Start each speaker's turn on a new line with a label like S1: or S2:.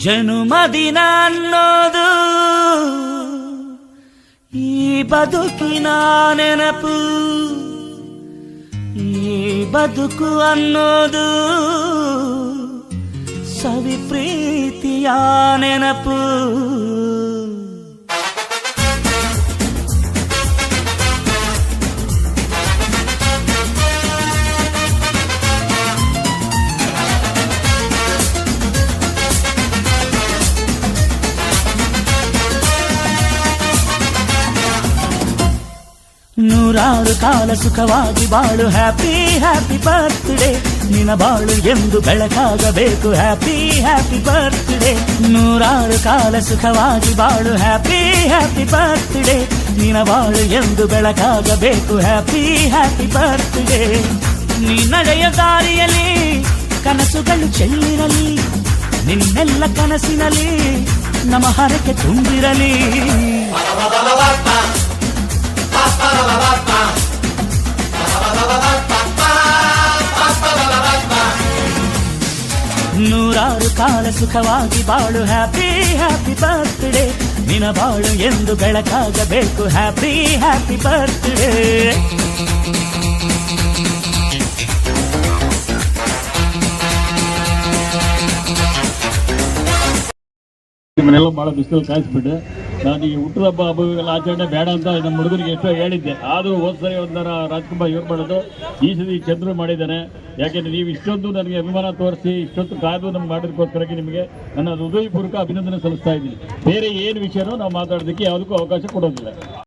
S1: ಜನುಮದಿನ ಅನ್ನೋದು ಈ ಬದುಕಿನ ನೆನಪು, ಈ ಬದುಕು ಅನ್ನೋದು ಸವಿ ಪ್ರೀತಿಯ ನೆನಪು. ನೂರಾರು ಕಾಲ ಸುಖವಾಗಿ ಬಾಳು, ಹ್ಯಾಪಿ ಹ್ಯಾಪಿ ಬರ್ತ್ಡೇ. ನಿನ್ನ ಬಾಳು ಎಂದು ಬೆಳಕಾಗಬೇಕು, ಹ್ಯಾಪಿ ಹ್ಯಾಪಿ ಬರ್ತ್ಡೇ. ನೂರಾರು ಕಾಲ ಸುಖವಾಗಿ ಬಾಳು, ಹ್ಯಾಪಿ ಹ್ಯಾಪಿ ಬರ್ತ್ಡೇ. ನಿನ್ನ ಬಾಳು ಎಂದು ಬೆಳಕಾಗಬೇಕು, ಹ್ಯಾಪಿ ಹ್ಯಾಪಿ ಬರ್ತ್ಡೇ. ನೀ ನಡೆಯ ದಾರಿಯಲ್ಲಿ ಕನಸುಗಳು ಚೆಲ್ಲಿರಲಿ, ನಿನ್ನೆಲ್ಲ ಕನಸಿನಲ್ಲಿ ನಮ್ಮ ಹರಕೆ ತುಂಬಿರಲಿ. ನೂರಾರು ಕಾಲ ಸುಖವಾಗಿ ಬಾಳು, ಹ್ಯಾಪಿ ಹ್ಯಾಪಿ ಬರ್ತ್ಡೇ. ನಿನ್ನ ಬಾಳು ಎಂದು ಬೆಳಕಾಗಬೇಕು, ಹ್ಯಾಪಿ ಹ್ಯಾಪಿ ಬರ್ತ್ಡೇ.
S2: ಮನೆಯಲ್ಲ ಭಾಳ ಬಿಸಿಲು ಕಾಯಿಸ್ಬಿಟ್ಟು ನಾನು ಈ ಹುಟ್ಟುಹಬ್ಬ ಹಬ್ಬಗಳ ಆಚರಣೆ ಬೇಡ ಅಂತ ನಮ್ಮ ಹುಡುಗರಿಗೆ ಎಷ್ಟೋ ಹೇಳಿದ್ದೆ. ಆದರೂ ಹೋದ್ಸರಿ ಒಂದರ ರಾಜ್ಕುಮಾರ್ ಇವ್ರು ಮಾಡೋದು, ಈ ಸತಿ ಚಂದ್ರು ಮಾಡಿದ್ದಾನೆ. ಯಾಕೆಂದರೆ ನೀವು ಇಷ್ಟೊಂದು ನನಗೆ ಅಭಿಮಾನ ತೋರಿಸಿ ಇಷ್ಟೊತ್ತು ಕಾದು ನಮ್ಗೆ ಮಾಡೋದಕ್ಕೋಸ್ಕರಕ್ಕೆ ನಿಮಗೆ ನನ್ನ ಹೃದಯಪೂರ್ವಕ ಅಭಿನಂದನೆ ಸಲ್ಲಿಸ್ತಾ ಇದ್ದೀನಿ. ಬೇರೆ ಏನು ವಿಷಯನೂ ನಾವು ಮಾತಾಡೋದಕ್ಕೆ ಯಾವುದಕ್ಕೂ ಅವಕಾಶ ಕೊಡೋದಿಲ್ಲ.